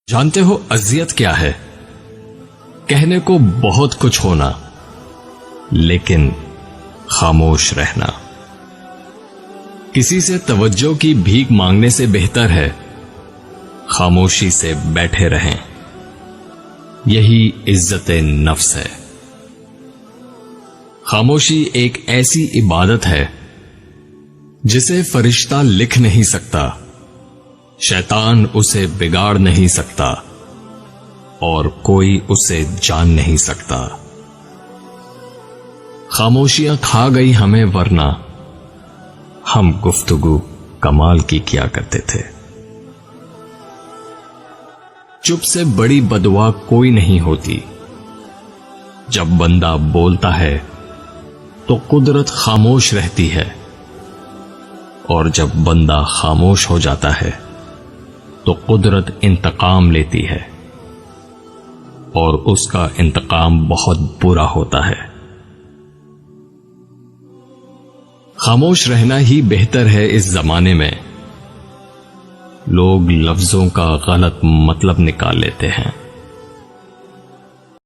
جانتے ہو اذیت کیا ہے؟ کہنے کو بہت کچھ ہونا لیکن خاموش رہنا۔ کسی سے توجہ کی بھیک مانگنے سے بہتر ہے خاموشی سے بیٹھے رہیں، یہی عزت نفس ہے۔ خاموشی ایک ایسی عبادت ہے جسے فرشتہ لکھ نہیں سکتا، شیطان اسے بگاڑ نہیں سکتا اور کوئی اسے جان نہیں سکتا۔ خاموشیاں کھا گئی ہمیں، ورنہ ہم گفتگو کمال کی کیا کرتے تھے۔ چپ سے بڑی بددعا کوئی نہیں ہوتی۔ جب بندہ بولتا ہے تو قدرت خاموش رہتی ہے، اور جب بندہ خاموش ہو جاتا ہے تو قدرت انتقام لیتی ہے، اور اس کا انتقام بہت برا ہوتا ہے۔ خاموش رہنا ہی بہتر ہے اس زمانے میں۔ لوگ لفظوں کا غلط مطلب نکال لیتے ہیں۔